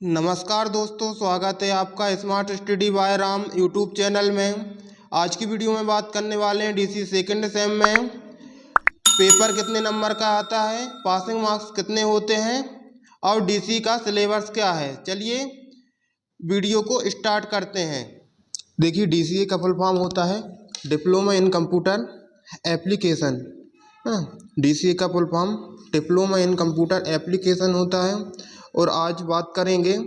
नमस्कार दोस्तों, स्वागत है आपका smart study bye Ram YouTube channel में। आज की वीडियो में बात करने वाले हैं डीसी सेकंड सेम में पेपर कितने नंबर का आता है, पासिंग मार्क्स कितने होते हैं और डीसी का सिलेबस क्या है। चलिए वीडियो को स्टार्ट करते हैं। देखिए, डीसीए का फुल फॉर्म होता है diploma in computer application. DCA का full form diploma in computer application होता है। और आज बात करेंगे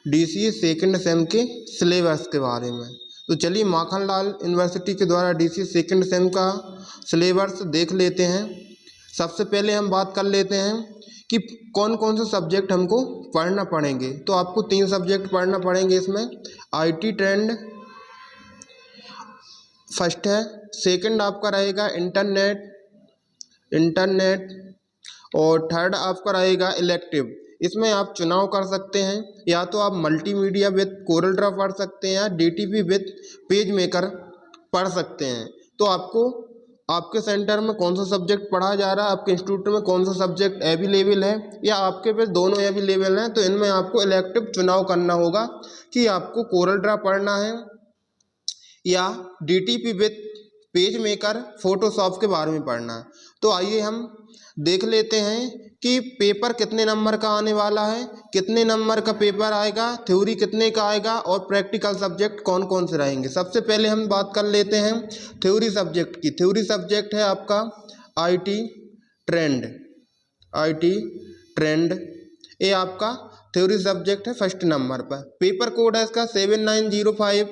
डीसीए सेकंड सेम के सिलेबस के बारे में। तो चलिए माखनलाल यूनिवर्सिटी के द्वारा डीसीए सेकंड सेम का सिलेबस देख लेते हैं। सबसे पहले हम बात कर लेते हैं कि कौन कौन से सब्जेक्ट हमको पढ़ना पड़ेंगे। तो आपको 3 सब्जेक्ट पढ़ना पड़ेंगे इसमें। आईटी ट्रेंड फर्स्ट है, सेकंड आपका रहेगा इंटरनेट और थर्ड आपका रहेगा इलेक्टिव। इसमें आप चुनाव कर सकते हैं, या तो आप मल्टीमीडिया विद कोरल ड्रा पढ़ सकते हैं या डीटीपी विद पेज मेकर पढ़ सकते हैं। तो आपको आपके सेंटर में कौन सा सब्जेक्ट पढ़ाया जा रहा है, आपके इंस्टीट्यूट में कौन सा सब्जेक्ट अवेलेबल है या आपके पास दोनों अवेलेबल हैं, तो इनमें आपको इलेक्टिव चुनाव करना होगा कि आपको कोरल ड्रा पढ़ना है या DTP with page maker Photoshop के बारे में पढ़ना है। तो आइए हम देख लेते हैं कि पेपर कितने नंबर का आने वाला है, कितने नंबर का पेपर आएगा, थ्योरी कितने का आएगा और प्रैक्टिकल सब्जेक्ट कौन कौन से रहेंगे। सबसे पहले हम बात कर लेते हैं थ्योरी सब्जेक्ट की। थ्योरी सब्जेक्ट है आपका आईटी ट्रेंड। ये आपका थ्योरी सब्जेक्ट है फर्स्ट नंबर पर। पेपर कोड है इसका 7905।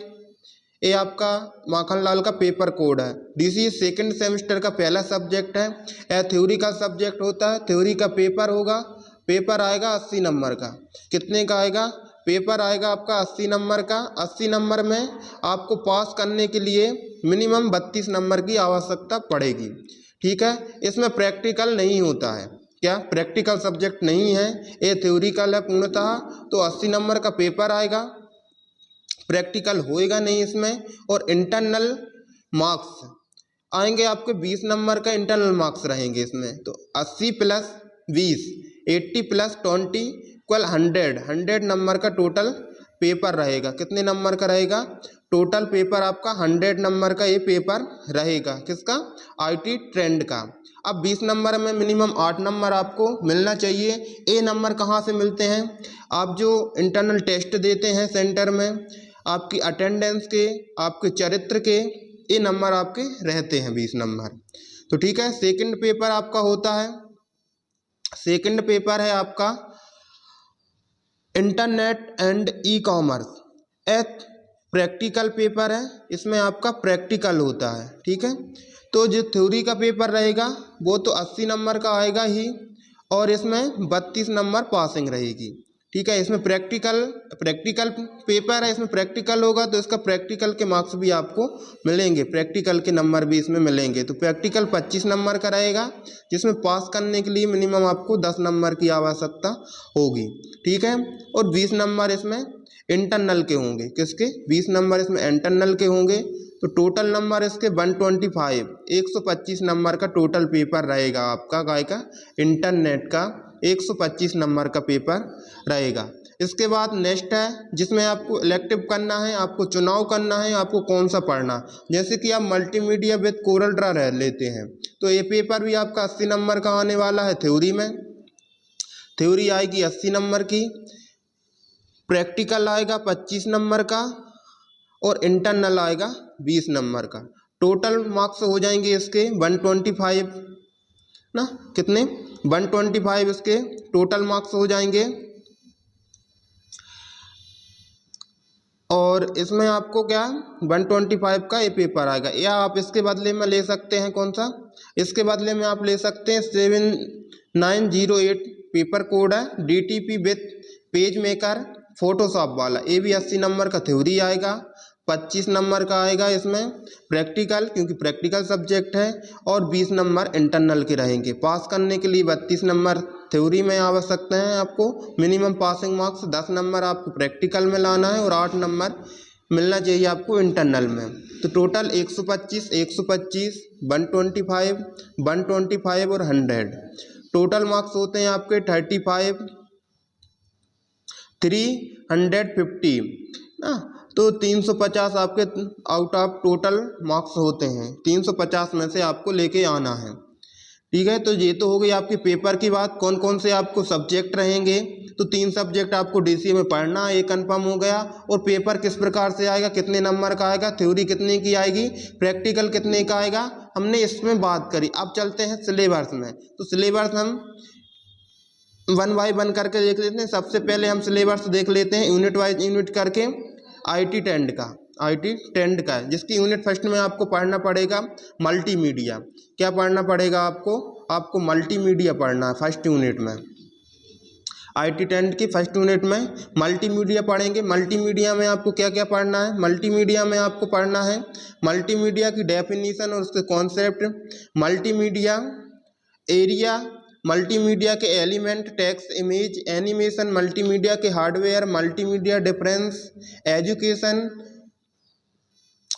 ये आपका माखनलाल का पेपर कोड है। डीसी सेकंड सेमेस्टर का पहला सब्जेक्ट है। यह थ्योरी का सब्जेक्ट होता है। थ्योरी का पेपर होगा, पेपर आएगा 80 नंबर का। कितने का आएगा? पेपर आएगा आपका 80 नंबर का। 80 नंबर में आपको पास करने के लिए मिनिमम 32 नंबर की आवश्यकता पड़ेगी। ठीक है, इसमें प्रैक्टिकल नहीं होता है। क्या प्रैक्टिकल सब्जेक्ट नहीं है, ये थ्योरिकल है पूर्णतः। तो 80 नंबर का पेपर आएगा, प्रैक्टिकल होएगा नहीं इसमें। और इंटरनल मार्क्स आएंगे आपके 20 नंबर का इंटरनल मार्क्स रहेंगे इसमें। तो 80 + 20 80 + 20 = 100 नंबर का टोटल पेपर रहेगा। कितने नंबर का रहेगा? टोटल पेपर आपका 100 नंबर का ये पेपर रहेगा। किसका? आईटी ट्रेंड का। अब 20 नंबर में मिनिमम 8 नंबर आपको मिलना चाहिए। ए नंबर कहाँ से मिलते हैं? आप जो इंटरनल टेस्ट देते हैं सेंटर में, आपकी अटेंडेंस के, आपके चरित्र के, ये नंबर आपके रहते हैं 20 नंबर। तो ठीक है, सेकंड पेपर आपका होता है, सेकंड पेपर है आपका internet and e commerce. Practical paper है, इसमें आपका प्रैक्टिकल होता है। ठीक है, तो जो थ्योरी का पेपर रहेगा वो तो 80 नंबर का आएगा ही, और इसमें 32 नंबर पासिंग रहेगी। ठीक है, इसमें प्रैक्टिकल पेपर है, इसमें प्रैक्टिकल होगा तो इसका प्रैक्टिकल के मार्क्स भी आपको मिलेंगे, प्रैक्टिकल के नंबर भी इसमें मिलेंगे। तो प्रैक्टिकल 25 नंबर का रहेगा, जिसमें पास करने के लिए मिनिमम आपको 10 नंबर की आवश्यकता होगी। ठीक है, और 20 नंबर इसमें इंटरनल के होंगे। किसके? 20 नंबर इसमें इंटरनल के होंगे। तो टोटल नंबर इसके 125 125 नंबर का टोटल पेपर रहेगा आपका। काय का? इंटरनेट का 125 नंबर का पेपर रहेगा। इसके बाद नेक्स्ट है जिसमें आपको इलेक्टिव करना है, आपको चुनाव करना है, आपको कौन सा पढ़ना। जैसे कि आप मल्टीमीडिया विद कोरल ड्रा रह लेते हैं, तो ये पेपर भी आपका 80 नंबर का आने वाला है। थ्योरी में थ्योरी आएगी 80 नंबर की, प्रैक्टिकल आएगा 25 नंबर का और इंटरनल आएगा 20 नंबर का। टोटल मार्क्स हो जाएंगे इसके 125 ना। कितने? 125 इसके टोटल मार्क्स हो जाएंगे। और इसमें आपको क्या 125 का ये पेपर आएगा, या आप इसके बदले में ले सकते हैं कौन सा? इसके बदले में आप ले सकते हैं 7908 पेपर कोड है, DTP with page maker Photoshop वाला। ये भी 80 नंबर का थ्योरी आएगा, 25 नंबर का आएगा इसमें प्रैक्टिकल, क्योंकि प्रैक्टिकल सब्जेक्ट है, और 20 नंबर इंटरनल के रहेंगे। पास करने के लिए 32 नंबर थ्योरी में आवश्यकता है आपको। मिनिमम पासिंग मार्क्स 10 नंबर आपको प्रैक्टिकल में लाना है और 8 नंबर मिलना चाहिए आपको इंटरनल में। तो टोटल 125 125 125 125 और 100 टोटल मार्क्स होते हैं आपके 35 3 150 ना, तो 350 आपके आउट ऑफ टोटल मार्क्स होते हैं, 350 में से आपको लेके आना है। ठीक है, तो ये तो हो गई आपकी पेपर की बात। कौन कौन से आपको सब्जेक्ट रहेंगे, तो 3 सब्जेक्ट आपको डीसीए में पढ़ना है, ये कंफर्म हो गया। और पेपर किस प्रकार से आएगा, कितने नंबर का आएगा, थ्योरी कितने की आएगी, प्रैक्टिकल कितने का आएगा, हमने इसमें बात करी। अब चलते हैं सिलेबस में। तो सिलेबस हम 1 बाय 1 करके देख लेते हैं। सबसे पहले हम सिलेबस देख लेते हैं यूनिट वाइज यूनिट करके। IT टेंड का है, जिसकी यूनिट फर्स्ट में आपको पढ़ना पड़ेगा मल्टीमीडिया। क्या पढ़ना पड़ेगा आपको मल्टीमीडिया पढ़ना है फर्स्ट यूनिट में। IT टेंड की फर्स्ट यूनिट में मल्टीमीडिया पढ़ेंगे। मल्टीमीडिया में आपको क्या क्या पढ़ना है, मल्टीमीडिया में आपको पढ़ना है मल्टीमीडिया की डेफिनीशन और उसके कॉन्सेप्ट, मल्टीमीडिया एरिया, मल्टीमीडिया के element, text, image, animation, multimedia के hardware, multimedia difference, education,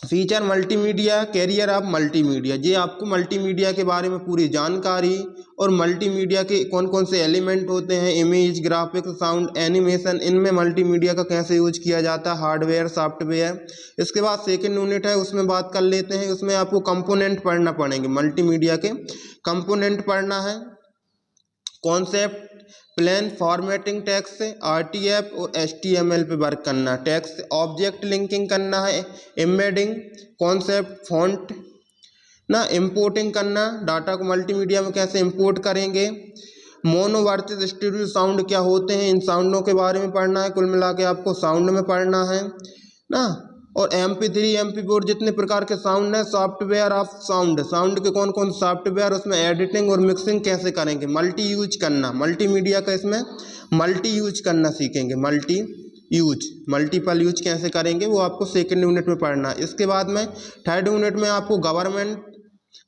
feature multimedia, career of multimedia. ये आपको मल्टीमीडिया के बारे में पूरी जानकारी और मल्टीमीडिया के कौन कौन से एलिमेंट होते हैं, इमेज, ग्राफिक्स, साउंड, एनिमेशन, इनमें मल्टीमीडिया का कैसे यूज किया जाता है, हार्डवेयर, सॉफ्टवेयर। इसके बाद सेकंड यूनिट है, उसमें बात कर लेते हैं। उसमें आपको कंपोनेंट पढ़ना पड़ेंगे, मल्टीमीडिया के कंपोनेंट पढ़ना है, concept, plain formatting, text, RTF और HTML पे वर्क करना है, टेक्स्ट ऑब्जेक्ट लिंकिंग करना है, एम्बेडिंग, कॉन्सेप्ट, फॉन्ट ना, इंपोर्टिंग करना, डाटा को मल्टीमीडिया में कैसे इंपोर्ट करेंगे, मोनो वर्सेस स्टीरियो साउंड क्या होते हैं, इन साउंडों के बारे में पढ़ना है। कुल मिला के आपको साउंड में पढ़ना है ना। और MP3 MP4 जितने प्रकार के साउंड है, सॉफ्टवेयर ऑफ साउंड के कौन कौन सॉफ्टवेयर, उसमें एडिटिंग और मिक्सिंग कैसे करेंगे, मल्टी यूज करना, मल्टीमीडिया का इसमें मल्टी यूज करना सीखेंगे, मल्टीपल यूज कैसे करेंगे वो आपको सेकंड यूनिट में पढ़ना है। इसके बाद में थर्ड यूनिट में आपको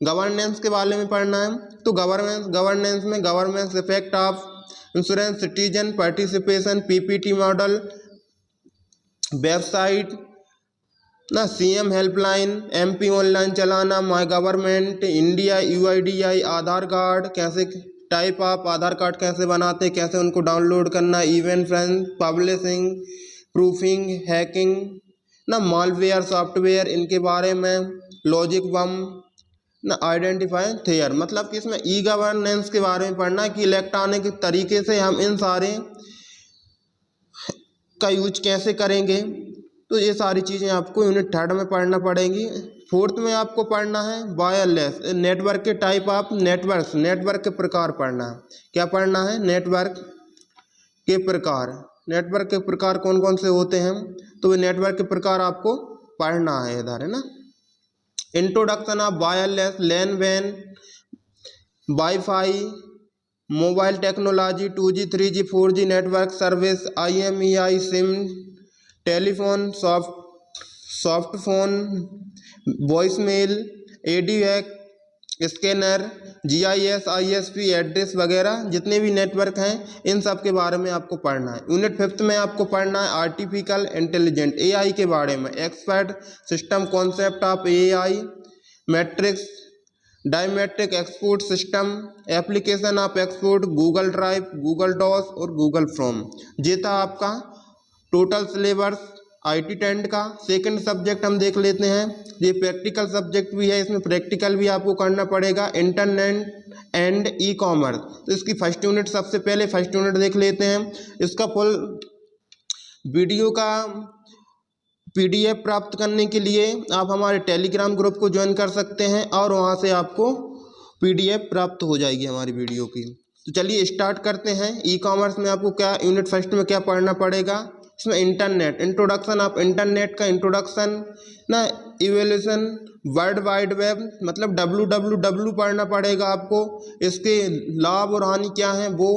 गवर्नेंस के बारे में पढ़ना है। तो गवर्नेंस में governance effect of insurance, citizen participation, PPT model, website ना, CM हेल्पलाइन, MP ऑनलाइन चलाना, my government India, UIDI, Aadhaar card कैसे, टाइप ऑफ आधार कार्ड कैसे बनाते हैं, कैसे उनको डाउनलोड करना, event friend, publishing, proofing, hacking ना, मालवेयर सॉफ्टवेयर, इनके बारे में, लॉजिक बम ना, आइडेंटिफाई थेयर। मतलब कि इसमें E-गवर्नेंस के बारे में पढ़ना है कि इलेक्ट्रॉनिक तरीके से हम इन सारे का यूज कैसे करेंगे। तो ये सारी चीज़ें आपको यूनिट थर्ड में पढ़ना पड़ेंगी। फोर्थ में आपको पढ़ना है वायरलेस नेटवर्क के टाइप ऑफ नेटवर्क के प्रकार पढ़ना है। क्या पढ़ना है, नेटवर्क के प्रकार कौन कौन से होते हैं, तो वे नेटवर्क के प्रकार आपको पढ़ना है इधर, है ना। इंट्रोडक्शन ऑफ वायरलेस लैन वैन, wifi, mobile technology, 2G 3G 4G network service, IMEI, SIM, telephone, soft phone, voicemail, ADVAC, scanner, GIS, ISP, address वगैरह जितने भी नेटवर्क हैं इन सब के बारे में आपको पढ़ना है। यूनिट फिफ्थ में आपको पढ़ना है आर्टिफिशियल इंटेलिजेंट AI के बारे में, expert system concept of AI, matrix, diametric export system, application of export, Google drive, Google docs और गूगल फॉर्म। ये था आपका टोटल सिलेबस IT टेंड का। सेकंड सब्जेक्ट हम देख लेते हैं, ये प्रैक्टिकल सब्जेक्ट भी है, इसमें प्रैक्टिकल भी आपको करना पड़ेगा, इंटरनेट एंड E-कॉमर्स। तो इसकी फर्स्ट यूनिट, सबसे पहले फर्स्ट यूनिट देख लेते हैं। इसका फुल वीडियो का PDF प्राप्त करने के लिए आप हमारे टेलीग्राम ग्रुप को ज्वाइन कर सकते हैं और वहाँ से आपको PDF प्राप्त हो जाएगी हमारी वीडियो की। तो चलिए स्टार्ट करते हैं। E-कॉमर्स में आपको क्या यूनिट फर्स्ट में क्या पढ़ना पड़ेगा, इसमें इंटरनेट, इंट्रोडक्शन ऑफ इंटरनेट का इंट्रोडक्शन ना, इवोल्यूशन, वर्ल्ड वाइड वेब मतलब WWW पढ़ना पड़ेगा आपको। इसके लाभ और हानि क्या हैं वो,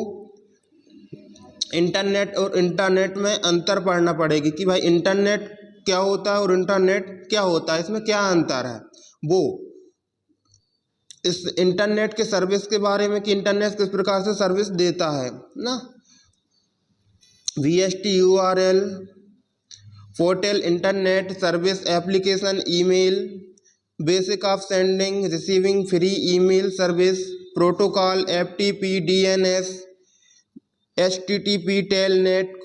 इंटरनेट और इंटरनेट में अंतर पढ़ना पड़ेगी कि भाई इंटरनेट क्या होता है और इंटरनेट क्या होता है, इसमें क्या अंतर है, वो इस इंटरनेट के सर्विस के बारे में कि इंटरनेट किस प्रकार से सर्विस देता है ना। VST URL, portal, internet service application, email, basic of sending receiving free email service, protocol, FTP, DNS, HTTP, telnet,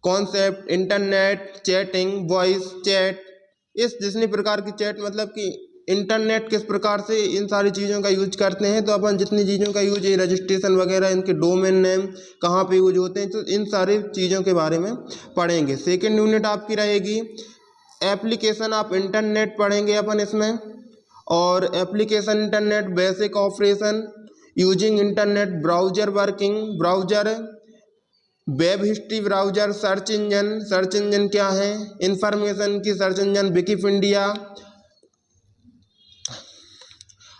concept, internet, chatting, voice chat, इस जितनी प्रकार की चैट मतलब कि इंटरनेट किस प्रकार से इन सारी चीज़ों का यूज करते हैं। तो अपन जितनी चीज़ों का यूज है, रजिस्ट्रेशन वगैरह, इनके डोमेन नेम कहाँ पे यूज होते हैं, तो इन सारी चीज़ों के बारे में पढ़ेंगे। सेकेंड यूनिट आपकी रहेगी एप्लीकेशन ऑफ इंटरनेट पढ़ेंगे अपन इसमें, और application internet, basic operation using internet, browser working, browser, web history browser, search engine क्या है, इंफॉर्मेशन की सर्च इंजन विकिपीडिया,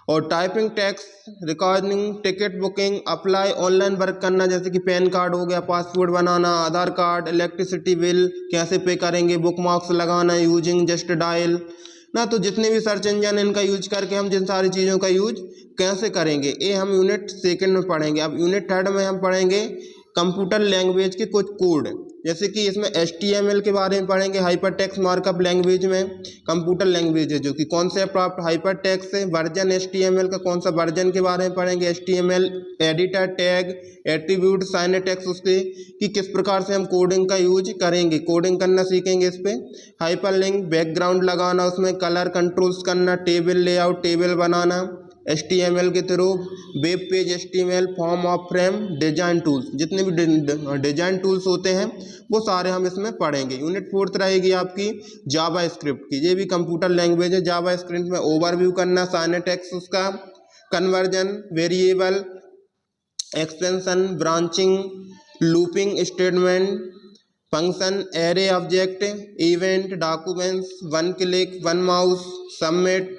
और typing, text, recording, ticket booking, apply, online work करना जैसे कि पैन कार्ड हो गया, पासपोर्ट बनाना, आधार कार्ड, इलेक्ट्रिसिटी बिल कैसे पे करेंगे, बुक मार्क्स लगाना, यूजिंग जस्ट डायल ना। तो जितने भी सर्च इंजन इनका यूज करके हम जिन सारी चीज़ों का यूज कैसे करेंगे, ये हम यूनिट सेकंड में पढ़ेंगे। अब यूनिट थर्ड में हम पढ़ेंगे कंप्यूटर लैंग्वेज के कुछ कोड, जैसे कि इसमें HTML के बारे में पढ़ेंगे, हाइपर टेक्स्ट मार्कअप लैंग्वेज में कंप्यूटर लैंग्वेज है जो कि कॉन्सेप्ट ऑफ हाइपर टेक्स्ट है। वर्जन HTML का कौन सा वर्जन के बारे में पढ़ेंगे, HTML एडिटर, टैग, एट्रीब्यूट, साइनेटेक्स उसके कि किस प्रकार से हम कोडिंग का यूज करेंगे, कोडिंग करना सीखेंगे इस पर। हाइपरलिंक, बैकग्राउंड लगाना, उसमें कलर कंट्रोल्स करना, टेबल लेआउट, टेबल बनाना HTML के through, web page HTML, form of frame, design tools, जितने भी डिजाइन टूल्स होते हैं वो सारे हम इसमें पढ़ेंगे। यूनिट फोर्थ रहेगी आपकी जावा स्क्रिप्ट की, ये भी कंप्यूटर लैंग्वेज है। जावा स्क्रिप्ट में ओवरव्यू करना, साइनेटेक्स उसका, conversion, variable, extension, branching, looping statement, function, array, object, event, documents, one click, one mouse, submit,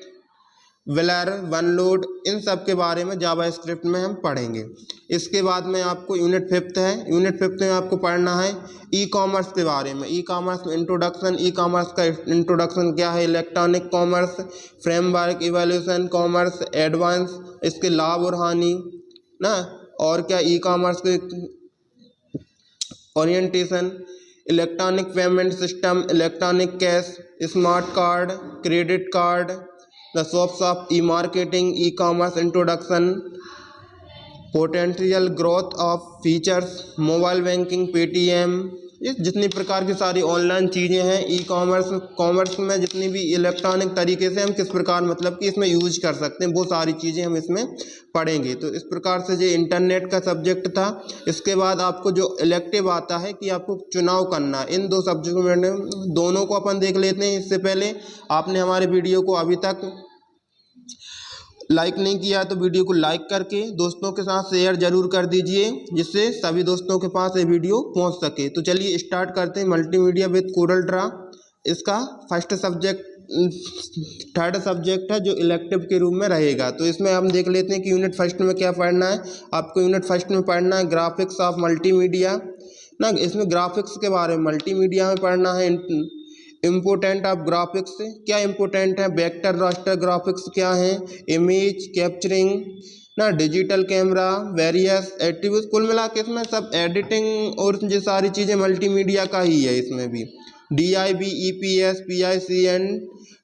विलर, वन लोड, इन सब के बारे में जावा स्क्रिप्ट में हम पढ़ेंगे। इसके बाद में आपको यूनिट फिफ्थ है, यूनिट फिफ्थ में आपको पढ़ना है ई कॉमर्स के बारे में। ई कॉमर्स में इंट्रोडक्शन, ई कॉमर्स का इंट्रोडक्शन क्या है, electronic commerce, framework, evolution, commerce advance, इसके लाभ और हानि ना, और क्या ई कॉमर्स के orientation, electronic payment system, electronic cash, smart card, credit card, the shops of E marketing, e commerce introduction, potential growth of features, mobile banking, Paytm, ये जितनी प्रकार की सारी ऑनलाइन चीज़ें हैं ई कॉमर्स में, जितनी भी इलेक्ट्रॉनिक तरीके से हम किस प्रकार मतलब कि इसमें यूज कर सकते हैं, वो सारी चीज़ें हम इसमें पढ़ेंगे। तो इस प्रकार से जो इंटरनेट का सब्जेक्ट था। इसके बाद आपको जो इलेक्टिव आता है कि आपको चुनाव करना, इन दो सब्जेक्ट में दोनों को अपन देख लेते हैं। इससे पहले आपने हमारे वीडियो को अभी तक लाइक नहीं किया तो वीडियो को लाइक करके दोस्तों के साथ शेयर जरूर कर दीजिए, जिससे सभी दोस्तों के पास ये वीडियो पहुंच सके। तो चलिए स्टार्ट करते हैं। मल्टीमीडिया विद कोरल ड्रा, इसका फर्स्ट सब्जेक्ट, थर्ड सब्जेक्ट है जो इलेक्टिव के रूप में रहेगा। तो इसमें हम देख लेते हैं कि यूनिट फर्स्ट में क्या पढ़ना है। आपको यूनिट फर्स्ट में पढ़ना है ग्राफिक्स ऑफ मल्टीमीडिया ना, इसमें ग्राफिक्स के बारे में मल्टीमीडिया में पढ़ना है। इम्पोर्टेंट ऑफ ग्राफिक्स, क्या इम्पोर्टेंट है, वेक्टर रास्टर ग्राफिक्स क्या है, इमेज कैप्चरिंग ना, डिजिटल कैमरा, वेरियस एट्रीब्यूट्स, कुल मिला के इसमें सब एडिटिंग और ये सारी चीज़ें मल्टीमीडिया का ही है। इसमें भी DIV, EPS, PICN,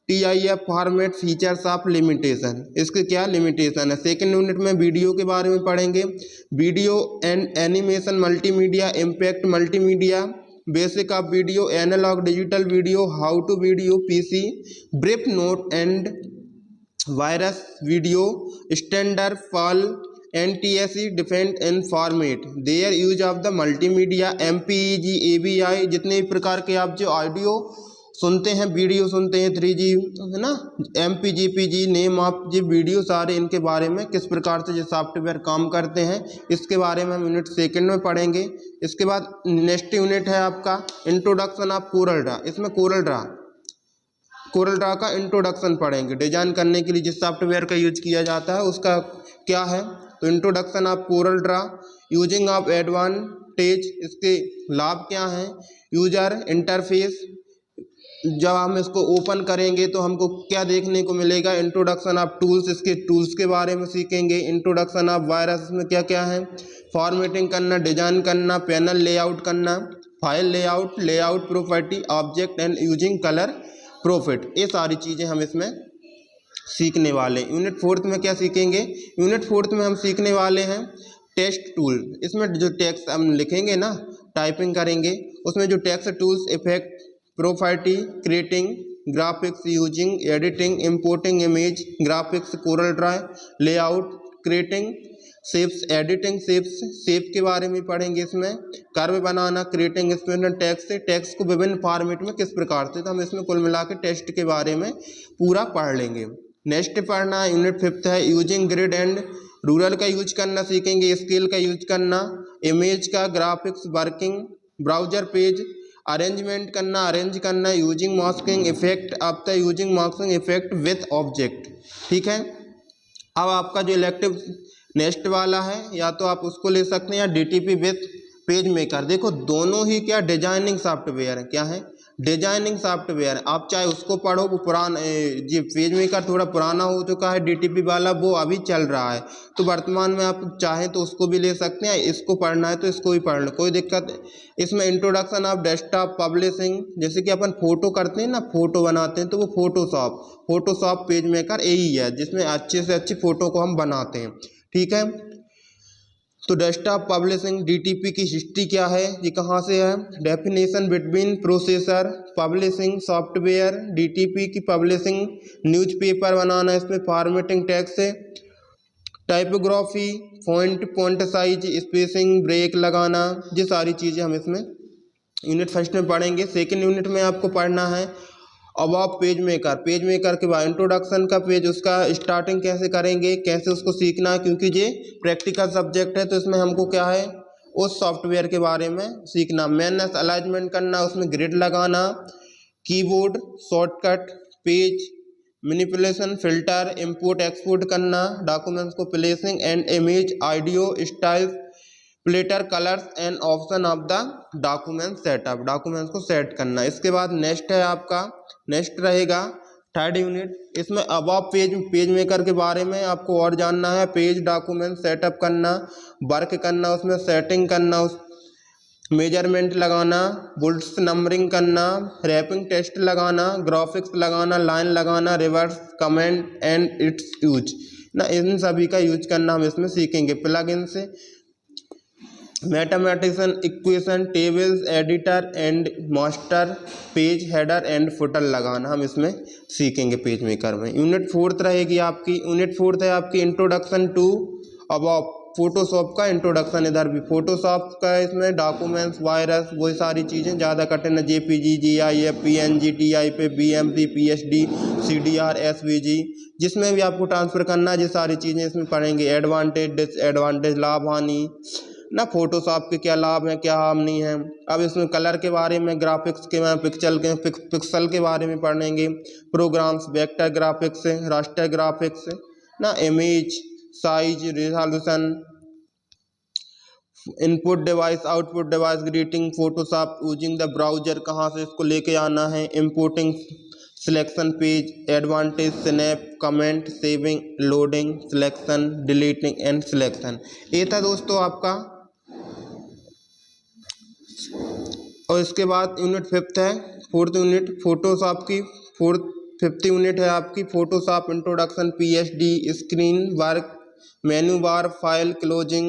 TIF format, features of limitation, इसके क्या लिमिटेशन है। सेकेंड यूनिट में वीडियो के बारे में पढ़ेंगे, video and animation multimedia, impact multimedia, basic of video, analog digital video, how to video PC, brief note and virus video, standard fall, NTSC different and format, their use of the multimedia, MPEG, AVI, जितने प्रकार के आप जो audio सुनते हैं, video सुनते हैं, 3G है ना, MPG, PG, नेम ऑफ जी वीडियो, सारे इनके बारे में किस प्रकार से ये सॉफ्टवेयर काम करते हैं, इसके बारे में हम यूनिट सेकंड में पढ़ेंगे। इसके बाद नेक्स्ट यूनिट है आपका इंट्रोडक्शन ऑफ कोरल ड्रा। इसमें कोरल ड्रा का इंट्रोडक्शन पढ़ेंगे। डिजाइन करने के लिए जिस सॉफ्टवेयर का यूज किया जाता है उसका क्या है, तो introduction of Corel Draw, using of advantage, इसके लाभ क्या हैं, यूजर इंटरफेस, जब हम इसको ओपन करेंगे तो हमको क्या देखने को मिलेगा, इंट्रोडक्शन ऑफ टूल्स, इसके टूल्स के बारे में सीखेंगे, इंट्रोडक्शन ऑफ वायरस, में क्या क्या है, फॉर्मेटिंग करना, डिजाइन करना, पैनल लेआउट करना, file layout property, object and using colour profit, ये सारी चीज़ें हम इसमें सीखने वाले हैं। यूनिट फोर्थ में क्या सीखेंगे, यूनिट फोर्थ में हम सीखने वाले हैं टेक्स्ट टूल। इसमें जो टेक्स्ट हम लिखेंगे ना, टाइपिंग करेंगे, उसमें जो text tools, effect, property, creating graphics, using, editing, importing image, graphics, coral dry, layout, creating shapes, editing shapes, shape के बारे में पढ़ेंगे इसमें, कर्व बनाना, क्रिएटिंग इसमें टेक्स्ट को विभिन्न फॉर्मेट में किस प्रकार से, तो हम इसमें कुल मिला के टेक्स्ट के बारे में पूरा पढ़ लेंगे। नेक्स्ट पढ़ना यूनिट 5 है यूजिंग ग्रिड एंड रूलर का यूज करना सीखेंगे, स्केल का यूज करना, इमेज का, graphics, working, browser page, arrangement करना, अरेंज करना, यूजिंग मास्किंग इफेक्ट, अब तक using masking effect with object. ठीक है, अब आपका जो इलेक्टिव नेक्स्ट वाला है या तो आप उसको ले सकते हैं या डीटीपी विथ पेज मेकर। देखो दोनों ही क्या डिजाइनिंग सॉफ्टवेयर है, क्या है डिजाइनिंग सॉफ्टवेयर। आप चाहे उसको पढ़ो, वो पुराना जी पेज मेकर थोड़ा पुराना हो चुका है, डीटीपी वाला वो अभी चल रहा है, तो वर्तमान में आप चाहें तो उसको भी ले सकते हैं, इसको पढ़ना है तो इसको भी पढ़ लो, कोई दिक्कत। इसमें इंट्रोडक्शन ऑफ डेस्कटॉप पब्लिशिंग, जैसे कि अपन फोटो करते हैं ना, फोटो बनाते हैं तो वो फोटोशॉप पेज मेकर यही है जिसमें अच्छे से अच्छी फोटो को हम बनाते हैं। ठीक है, तो डेस्कटॉप पब्लिशिंग डीटीपी की हिस्ट्री क्या है, ये कहाँ से है, definition between processor publishing software, DTP की पब्लिशिंग न्यूज़पेपर बनाना, इसमें फॉर्मेटिंग टेक्स्ट है, typography, font size, spacing, break लगाना, ये सारी चीज़ें हम इसमें यूनिट फर्स्ट में पढ़ेंगे। सेकेंड यूनिट में आपको पढ़ना है अब आप पेज मेकर के बाद इंट्रोडक्शन का पेज, उसका स्टार्टिंग कैसे करेंगे, कैसे उसको सीखना, क्योंकि ये प्रैक्टिकल सब्जेक्ट है तो इसमें हमको क्या है उस सॉफ्टवेयर के बारे में सीखना। मैनेज अलाइनमेंट करना, उसमें ग्रिड लगाना, keyboard shortcut, page manipulation, filter, import export करना, डॉक्यूमेंट्स को placing and image, audio styles, platter, colours and option of the document setup, documents को सेट करना। इसके बाद नेक्स्ट है आपका, नेक्स्ट रहेगा थर्ड यूनिट, इसमें अब आप पेज मेकर के बारे में आपको और जानना है, पेज डॉक्यूमेंट सेटअप करना, वर्क करना, उसमें सेटिंग करना, उस मेजरमेंट लगाना, बुलेट्स नंबरिंग करना, रैपिंग टेस्ट लगाना, ग्राफिक्स लगाना, लाइन लगाना, reverse comment and it's use ना, इन सभी का यूज करना हम इसमें सीखेंगे। प्लगइन से मैथमेटिक्सन, equation, tables, editor and master, page header and footer लगाना हम इसमें सीखेंगे पेज मेकर में। यूनिट 4 रहेगी आपकी, यूनिट 4 है आपकी इंट्रोडक्शन टू अब फोटोशॉप का इंट्रोडक्शन, इधर भी फोटोशॉप का, इसमें डॉक्यूमेंट्स, वायरस, वही सारी चीज़ें ज़्यादा कठिन है, JPG, GIF, PNG, TIP, BMP, PhD, CDR, SVG, जिसमें भी आपको ट्रांसफ़र करना है, ये सारी चीज़ें इसमें पढ़ेंगे। एडवांटेज, डिसएडवांटेज, लाभ हानि ना, फोटोशॉप के क्या लाभ हैं क्या हानि हैं। अब इसमें कलर के बारे में, ग्राफिक्स के में, पिक्सल के बारे में पढ़ेंगे, programs, vector graphics, raster graphics ना, image, size, resolution, input device, output device, greeting, Photoshop using the browser, कहाँ से इसको लेके आना है, importing, selection page, advantage, snap, comment, saving, loading, selection, deleting and selection. ये था दोस्तों आपका, और इसके बाद यूनिट 5 है 4th यूनिट फोटोशॉप की, 5th यूनिट है आपकी Photoshop introduction, PhD, screen work, menu bar, file closing,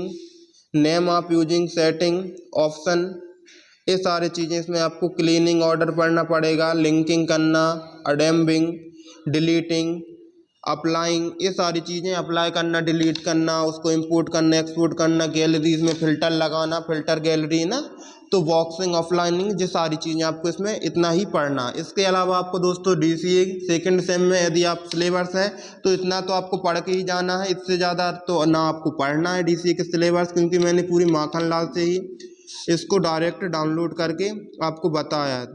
name of using, setting, option, ये सारी चीज़ें इसमें आपको क्लीनिंग ऑर्डर पढ़ना पड़ेगा, लिंकिंग करना, अडेम्बिंग, डिलीटिंग, अप्लाइंग, ये सारी चीज़ें अप्लाई करना, डिलीट करना, उसको इंपोर्ट करना, एक्सपोर्ट करना, गैलरीज में फिल्टर लगाना, फिल्टर गैलरी ना, तो बॉक्सिंग, ऑफलाइनिंग, ये सारी चीज़ें आपको इसमें इतना ही पढ़ना। इसके अलावा आपको दोस्तों डीसीए सेकंड सेम में यदि आप सिलेबस है तो इतना तो आपको पढ़ के ही जाना है, इससे ज़्यादा तो ना आपको पढ़ना है डीसीए के सिलेबस, क्योंकि मैंने पूरी माखन लाल से ही इसको डायरेक्ट डाउनलोड करके आपको बताया है।